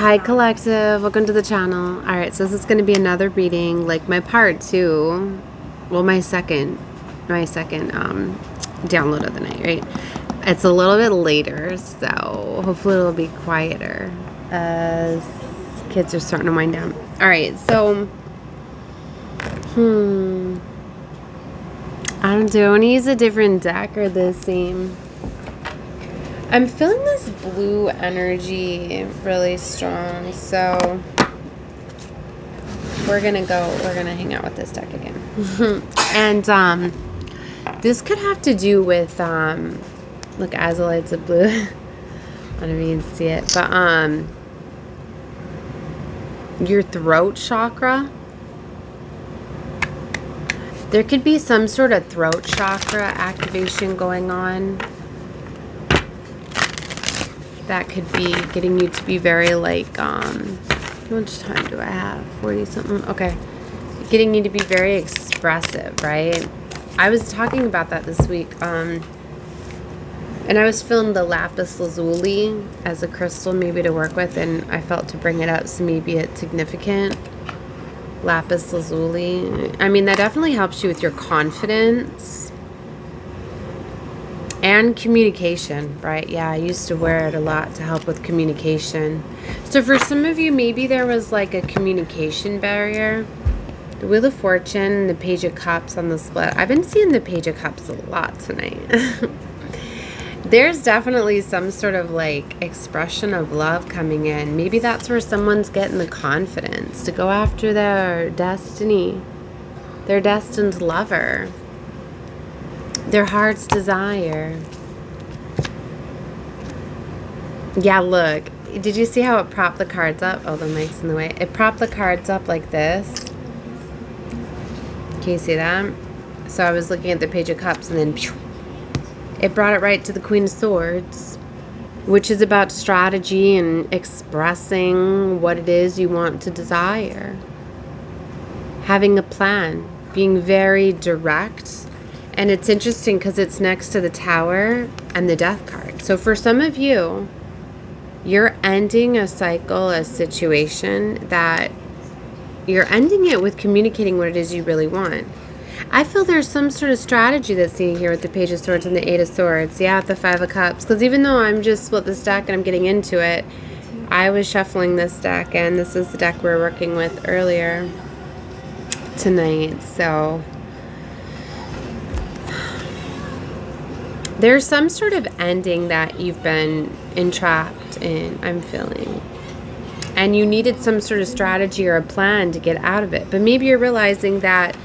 Hi collective, welcome to the channel. Alright, so this is going to be another reading, like my part 2, well my second download of the night, right? It's a little bit later, so hopefully it'll be quieter as kids are starting to wind down. Alright, so I don't do I want to use a different deck or the same? I'm feeling this blue energy really strong, so we're gonna hang out with this deck again. And this could have to do with look, azolites of blue. I don't know if you can see it, but your throat chakra. There could be some sort of throat chakra activation going on. That could be getting you to be very like, how much time do I have? 40 something? Okay. Getting you to be very expressive, right? I was talking about that this week. And I was feeling the lapis lazuli as a crystal maybe to work with, and I felt to bring it up, so maybe it's significant. Lapis lazuli. I mean, that definitely helps you with your confidence. And communication, right? Yeah, I used to wear it a lot to help with communication. So for some of you, maybe there was like a communication barrier. The Wheel of Fortune, the Page of Cups on the split. I've been seeing the Page of Cups a lot tonight. There's definitely some sort of like expression of love coming in. Maybe that's where someone's getting the confidence to go after their destiny, their destined lover. Their heart's desire. Yeah, look. Did you see how it propped the cards up? Oh, the mic's in the way. It propped the cards up like this. Can you see that? So I was looking at the Page of Cups, and then pew, it brought it right to the Queen of Swords, which is about strategy and expressing what it is you want to desire. Having a plan. Being very direct. And it's interesting because it's next to the Tower and the Death card. So for some of you, you're ending a cycle, a situation that you're ending it with communicating what it is you really want. I feel there's some sort of strategy that's seen here with the Page of Swords and the Eight of Swords. Yeah, the Five of Cups. Because even though I'm just split this deck and I'm getting into it, I was shuffling this deck, and this is the deck we were working with earlier tonight. So there's some sort of ending that you've been entrapped in, I'm feeling. And you needed some sort of strategy or a plan to get out of it. But maybe you're realizing that,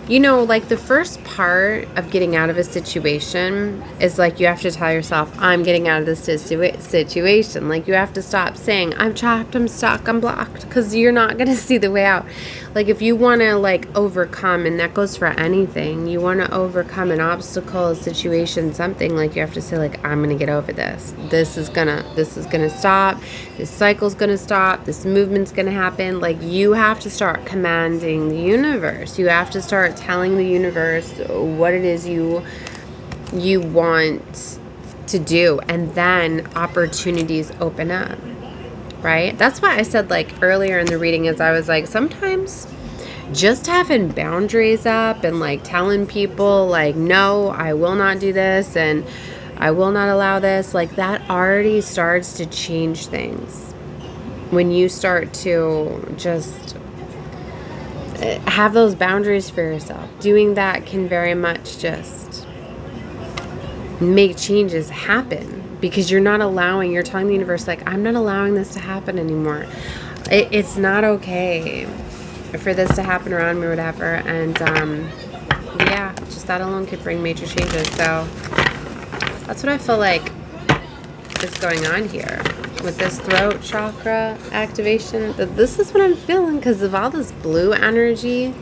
you know, like the first part of getting out of a situation is like you have to tell yourself, I'm getting out of this situation. Like you have to stop saying, I'm trapped, I'm stuck, I'm blocked, because you're not going to see the way out. Like if you want to like overcome, and that goes for anything, you want to overcome an obstacle, a situation, something, like you have to say like, I'm going to get over this. This is gonna stop. This cycle's going to stop. This movement's going to happen. Like you have to start commanding the universe. You have to start telling the universe what it is you want to do, and then opportunities open up. Right? That's why I said like earlier in the reading, as I was like, sometimes just having boundaries up and like telling people like, no, I will not do this and I will not allow this, like that already starts to change things. When you start to just have those boundaries for yourself, doing that can very much just make changes happen. Because you're not allowing, you're telling the universe, like, I'm not allowing this to happen anymore. It's not okay for this to happen around me or whatever. And, yeah, just that alone could bring major changes. So that's what I feel like is going on here with this throat chakra activation. This is what I'm feeling because of all this blue energy.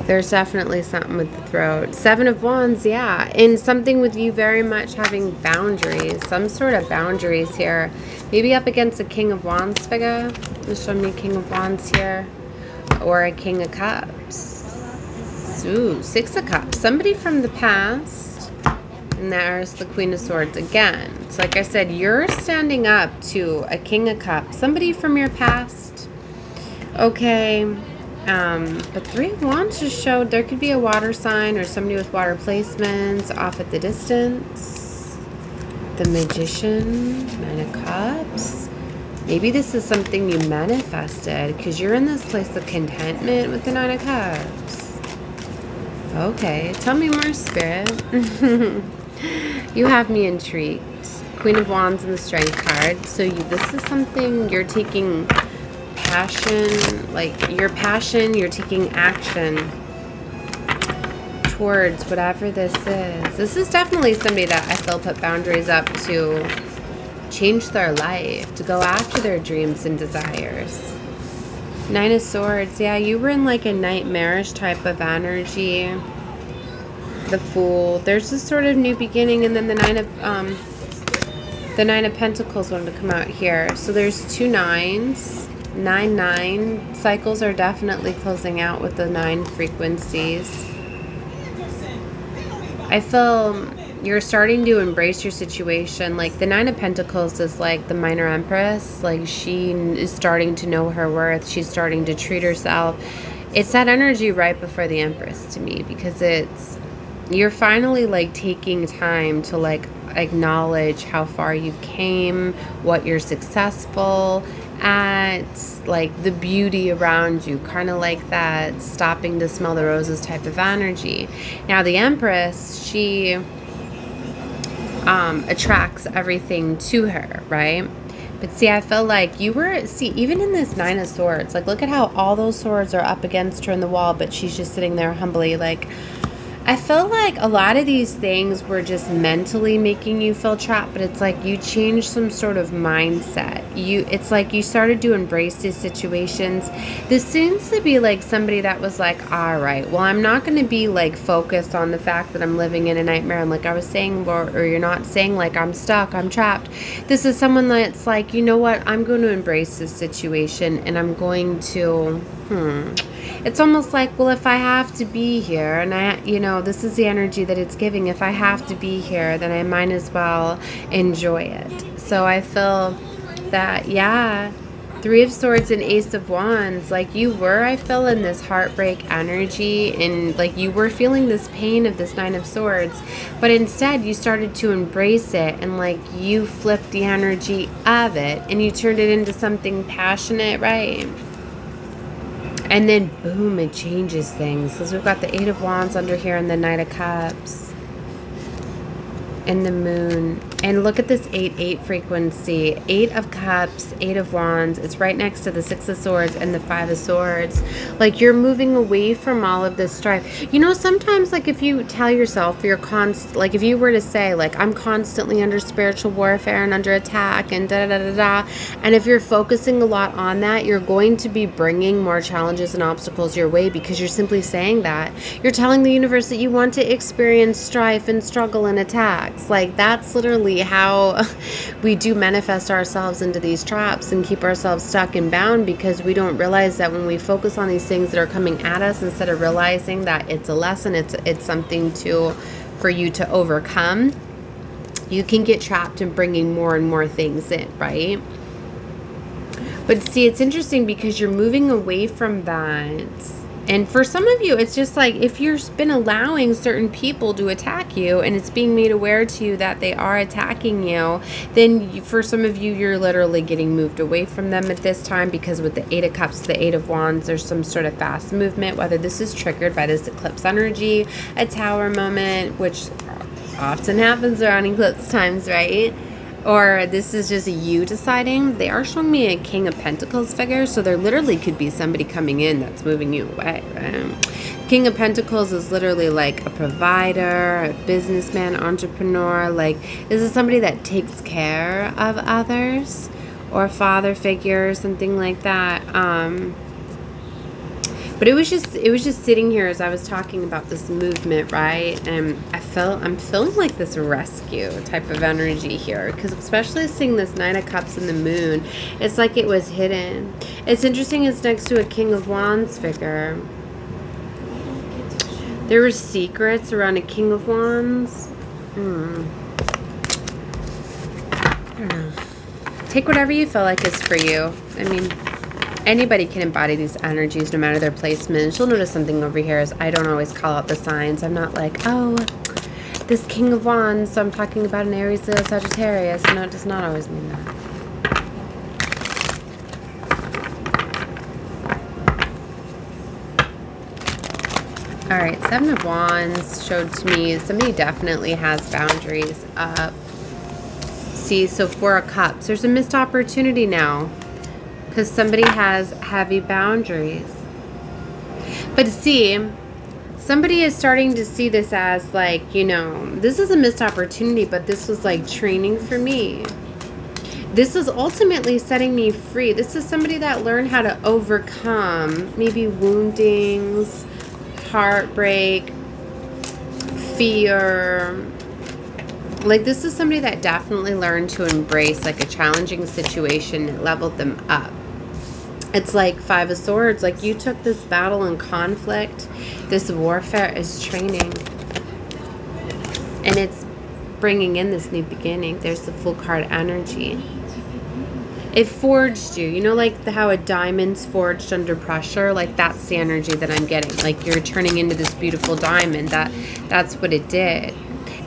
There's definitely something with the throat. Seven of Wands, yeah. And something with you very much having boundaries. Some sort of boundaries here. Maybe up against a King of Wands figure. Just show me a King of Wands here. Or a King of Cups. Ooh, Six of Cups. Somebody from the past And there's the Queen of Swords again. So like I said, you're standing up to a King of Cups, somebody from your past. Okay. But Three of Wands just showed there could be a water sign or somebody with water placements off at the distance. The Magician, Nine of Cups. Maybe this is something you manifested because you're in this place of contentment with the Nine of Cups. Okay, tell me more, Spirit. You have me intrigued. Queen of Wands and the Strength card. So this is something you're taking passion, like your passion, you're taking action towards whatever this is. This is definitely somebody that I feel put boundaries up to change their life, to go after their dreams and desires. Nine of Swords. Yeah, you were in like a nightmarish type of energy. The Fool. There's this sort of new beginning, and then the Nine of Pentacles wanted to come out here. So there's 2 nines. 9 cycles are definitely closing out with the 9 frequencies. I feel you're starting to embrace your situation. Like the 9 of Pentacles is like the minor empress. Like she is starting to know her worth. She's starting to treat herself. It's that energy right before the Empress to me, because you're finally like taking time to like acknowledge how far you've came, what you're successful at, like the beauty around you, kind of like that stopping to smell the roses type of energy. Now the Empress, she attracts everything to her, right? But see, I feel like you were, even in this 9 of Swords, like look at how all those swords are up against her in the wall, but she's just sitting there humbly. Like I feel like a lot of these things were just mentally making you feel trapped, but it's like you changed some sort of mindset. It's like you started to embrace these situations. This seems to be like somebody that was like, all right, well, I'm not going to be like focused on the fact that I'm living in a nightmare. And like I was saying, or you're not saying like I'm stuck, I'm trapped. This is someone that's like, you know what? I'm going to embrace this situation and I'm going to, It's almost like, well, if I have to be here, and this is the energy that it's giving. If I have to be here, then I might as well enjoy it. So I feel that, yeah, 3 of Swords and Ace of Wands, like you were, I feel, in this heartbreak energy, and like you were feeling this pain of this 9 of Swords, but instead you started to embrace it, and like you flipped the energy of it and you turned it into something passionate, right? And then, boom, it changes things. Because we've got the 8 of Wands under here and the Knight of Cups. And the Moon. And look at this 8-8 frequency. 8 of Cups, 8 of Wands. It's right next to the 6 of Swords and the 5 of Swords. Like, you're moving away from all of this strife. You know, sometimes, like, if you tell yourself you're like, if you were to say, like, I'm constantly under spiritual warfare and under attack and da-da-da-da-da, and if you're focusing a lot on that, you're going to be bringing more challenges and obstacles your way, because you're simply saying that. You're telling the universe that you want to experience strife and struggle and attacks. Like, that's literally how we do manifest ourselves into these traps and keep ourselves stuck and bound, because we don't realize that when we focus on these things that are coming at us, instead of realizing that it's a lesson, it's something for you to overcome, you can get trapped in bringing more and more things in, right? But see, it's interesting because you're moving away from that. And for some of you, it's just like if you've been allowing certain people to attack you and it's being made aware to you that they are attacking you, then for some of you, you're literally getting moved away from them at this time, because with the 8 of Cups, the 8 of Wands, there's some sort of fast movement, whether this is triggered by this eclipse energy, a tower moment, which often happens around eclipse times, right? Or this is just you deciding. They are showing me a King of Pentacles figure, so there literally could be somebody coming in that's moving you away. King of Pentacles is literally like a provider, a businessman, entrepreneur. Like, this is somebody that takes care of others, or a father figure, something like that. But it was just sitting here as I was talking about this movement, right? And I'm feeling like this rescue type of energy here, because especially seeing this 9 of Cups and the Moon, it's like it was hidden. It's interesting, it's next to a King of Wands figure. There were secrets around a King of Wands. I don't know. Take whatever you feel like is for you. I mean, anybody can embody these energies no matter their placement. You'll notice something over here is I don't always call out the signs. I'm not like, oh, this King of Wands, so I'm talking about an Aries, Leo, Sagittarius. No, it does not always mean that. All right, Seven of Wands showed to me somebody definitely has boundaries up. See, so Four of Cups. There's a missed opportunity now because somebody has heavy boundaries. But see, somebody is starting to see this as like, you know, this is a missed opportunity, but this was like training for me. This is ultimately setting me free. This is somebody that learned how to overcome maybe woundings, heartbreak, fear. Like this is somebody that definitely learned to embrace like a challenging situation. It leveled them up. It's like Five of Swords. Like you took this battle and conflict. This warfare is training. And it's bringing in this new beginning. There's the Fool card energy. It forged you. You know, like how a diamond's forged under pressure? Like that's the energy that I'm getting. Like you're turning into this beautiful diamond. That's what it did.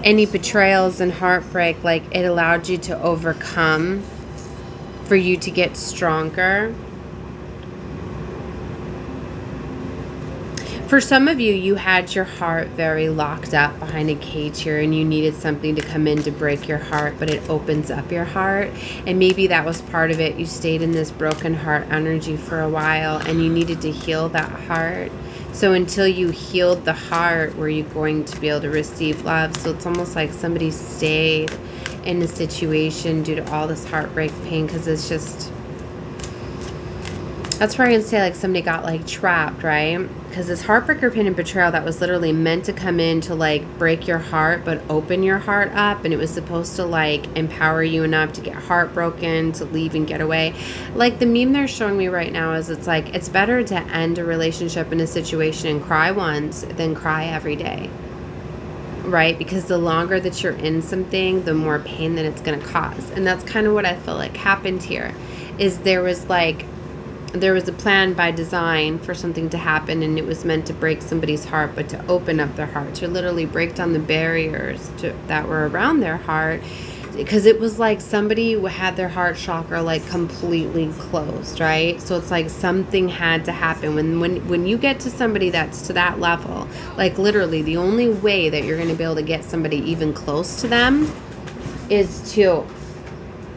Any betrayals and heartbreak, like it allowed you to overcome, for you to get stronger. For some of you, you had your heart very locked up behind a cage here and you needed something to come in to break your heart, but it opens up your heart. And maybe that was part of it. You stayed in this broken heart energy for a while and you needed to heal that heart. So until you healed the heart, were you going to be able to receive love? So it's almost like somebody stayed in a situation due to all this heartbreak pain, because it's just... That's where I can say like somebody got like trapped, right? Because this heartbreaker, pain, and betrayal that was literally meant to come in to like break your heart, but open your heart up. And it was supposed to like empower you enough to get heartbroken, to leave and get away. Like the meme they're showing me right now is it's like, it's better to end a relationship in a situation and cry once than cry every day. Right? Because the longer that you're in something, the more pain that it's going to cause. And that's kind of what I feel like happened here. Is there was a plan by design for something to happen, and it was meant to break somebody's heart, but to open up their heart, to literally break down the barriers that were around their heart, because it was like somebody had their heart chakra like completely closed, right? So it's like something had to happen. When you get to somebody that's to that level, like literally the only way that you're going to be able to get somebody even close to them is to,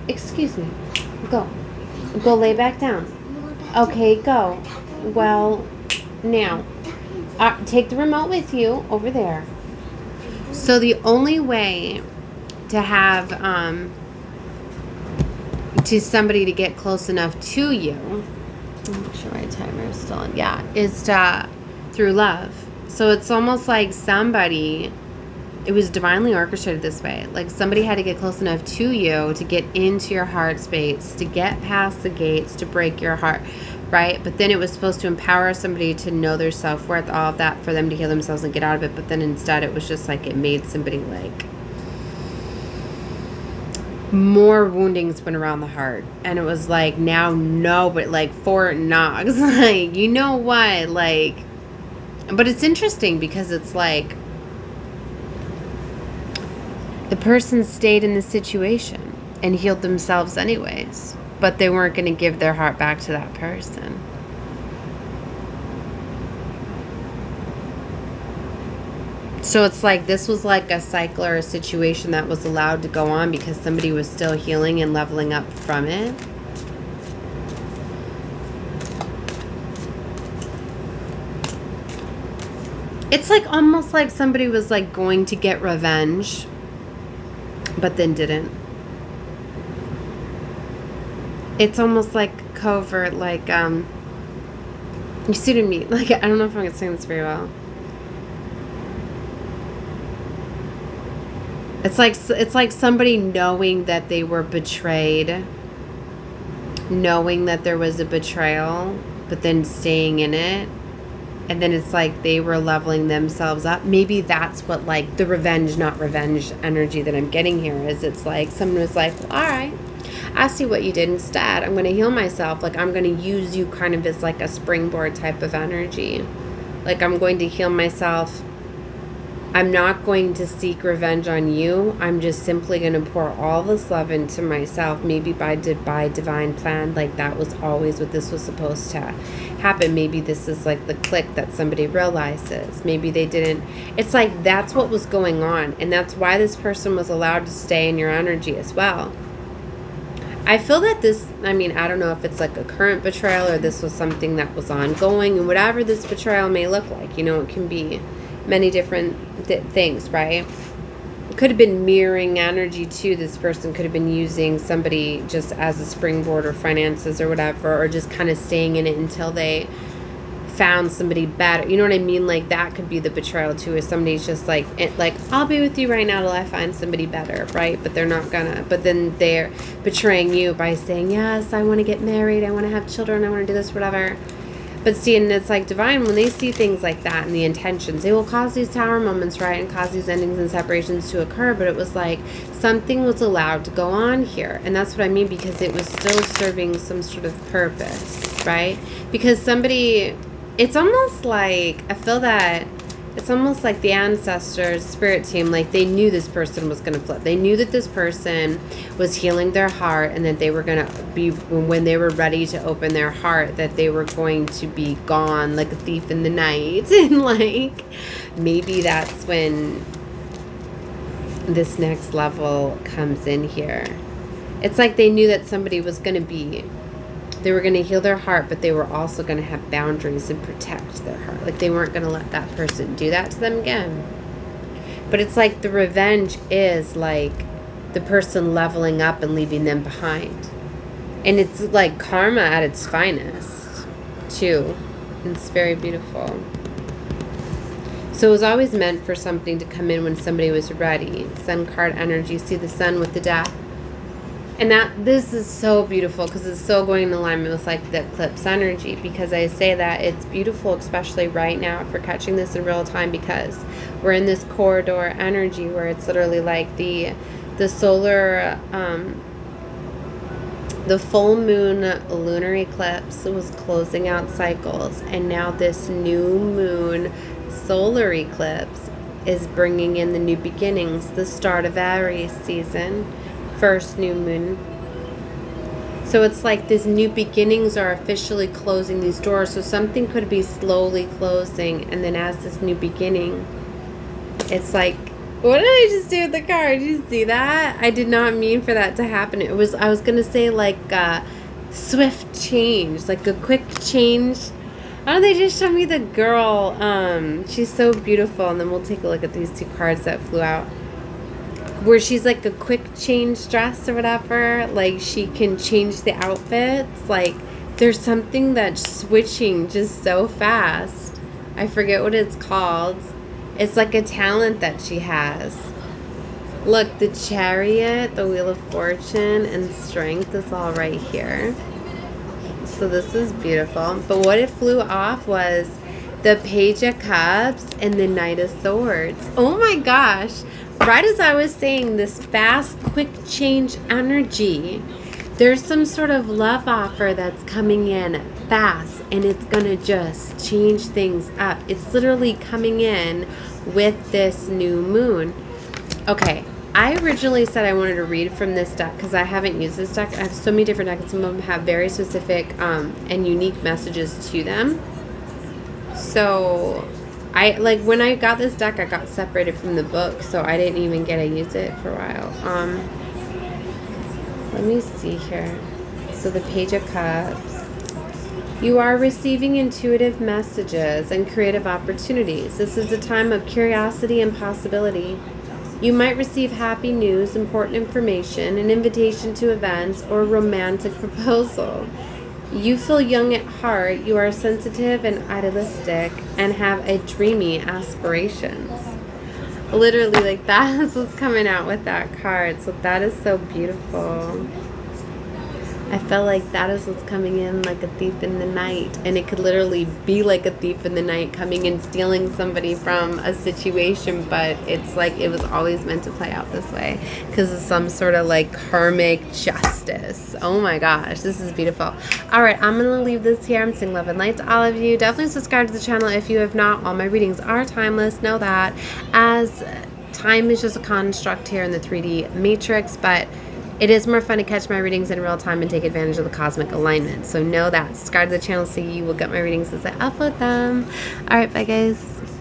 excuse me, go lay back down. Okay, go. Well, now, take the remote with you over there. So the only way to have, to somebody to get close enough to you, I'm not sure my timer is still on, yeah, is through love. So it's almost like somebody, it was divinely orchestrated this way. Like somebody had to get close enough to you to get into your heart space, to get past the gates, to break your heart, right? But then it was supposed to empower somebody to know their self-worth, all of that, for them to heal themselves and get out of it. But then instead it was just like it made somebody like more woundings went around the heart. And it was like, now no, but like Fort Knox, like, you know what? Like, but it's interesting because it's like, the person stayed in the situation and healed themselves anyways, but they weren't going to give their heart back to that person. So it's like this was like a cycle or a situation that was allowed to go on because somebody was still healing and leveling up from it. It's like almost like somebody was like going to get revenge, but then didn't. It's almost like covert, like, you see what I mean? Like, I don't know if I'm saying this very well. It's like somebody knowing that they were betrayed, knowing that there was a betrayal, but then staying in it And then it's like they were leveling themselves up. Maybe that's what, like, the revenge, not revenge energy that I'm getting here is. It's like someone was like, well, all right, I see what you did. Instead, I'm going to heal myself. Like, I'm going to use you kind of as like a springboard type of energy. Like, I'm going to heal myself. I'm not going to seek revenge on you. I'm just simply going to pour all this love into myself. Maybe by divine plan. Like, that was always what this was supposed to happen. Maybe this is like the click that somebody realizes. Maybe they didn't. It's like that's what was going on. And that's why this person was allowed to stay in your energy as well. I feel that this, I mean, I don't know if it's like a current betrayal or this was something that was ongoing. And whatever this betrayal may look like, you know, it can be many different things, right? It could have been mirroring energy too. This person could have been using somebody just as a springboard or finances or whatever, or just kind of staying in it until they found somebody better. You know what I mean? Like, that could be the betrayal too, is somebody's just like, I'll be with you right now till I find somebody better, right? But they're not gonna, but then they're betraying you by saying, yes, I want to get married, I want to have children, I want to do this, whatever. But see, and it's like divine, when they see things like that and the intentions, they will cause these tower moments, right? And cause these endings and separations to occur. But it was like something was allowed to go on here. And that's what I mean, because it was still serving some sort of purpose, right? Because somebody, it's almost like, I feel that it's almost like the ancestors, spirit team, like they knew this person was going to flip. They knew that this person was healing their heart and that they were going to be, when they were ready to open their heart, that they were going to be gone like a thief in the night. And like, maybe that's when this next level comes in here. It's like they knew that somebody was going to be, they were going to heal their heart, but they were also going to have boundaries and protect their heart. Like, they weren't going to let that person do that to them again. But it's like the revenge is like the person leveling up and leaving them behind. And it's like karma at its finest, too. And it's very beautiful. So it was always meant for something to come in when somebody was ready. Sun card energy. See the sun with the death. And that, this is so beautiful because it's so going in alignment with like the eclipse energy, because I say that it's beautiful, especially right now if we're catching this in real time, because we're in this corridor energy where it's literally like the solar, the full moon lunar eclipse was closing out cycles, and now this new moon solar eclipse is bringing in the new beginnings, the start of Aries season. First new moon. So it's like these new beginnings are officially closing these doors. So something could be slowly closing, and then as this new beginning, it's like, what did I just do with the card? Did you see that? I did not mean for that to happen. It was, I was gonna say like swift change, like a quick change. Oh, they just showed me the girl. She's so beautiful. And then we'll take a look at these two cards that flew out, where she's like a quick change dress or whatever. Like, she can change the outfits. Like, there's something that's switching just so fast. I forget what it's called. It's like a talent that she has. Look, the Chariot, the Wheel of Fortune, and Strength is all right here. So this is beautiful. But what it flew off was the Page of Cups and the Knight of Swords. Oh my gosh. Right as I was saying, this fast, quick change energy, there's some sort of love offer that's coming in fast, and it's going to just change things up. It's literally coming in with this new moon. Okay, I originally said I wanted to read from this deck because I haven't used this deck. I have so many different decks. Some of them have very specific and unique messages to them. So I, like, when I got this deck, I got separated from the book, so I didn't even get to use it for a while. Let me see here. So the Page of Cups. You are receiving intuitive messages and creative opportunities. This is a time of curiosity and possibility. You might receive happy news, important information, an invitation to events, or a romantic proposal. You feel young at heart, you are sensitive and idealistic, and have a dreamy aspirations. Literally, like, that is what's coming out with that card. So that is so beautiful. I felt like that is what's coming in like a thief in the night. And it could literally be like a thief in the night coming and stealing somebody from a situation. But it's like it was always meant to play out this way because of some sort of like karmic justice. Oh my gosh, this is beautiful. All right, I'm going to leave this here. I'm sending love and light to all of you. Definitely subscribe to the channel if you have not. All my readings are timeless. Know that. As time is just a construct here in the 3D matrix, but it is more fun to catch my readings in real time and take advantage of the cosmic alignment. So know that. Subscribe to the channel so you will get my readings as I upload them. All right, bye guys.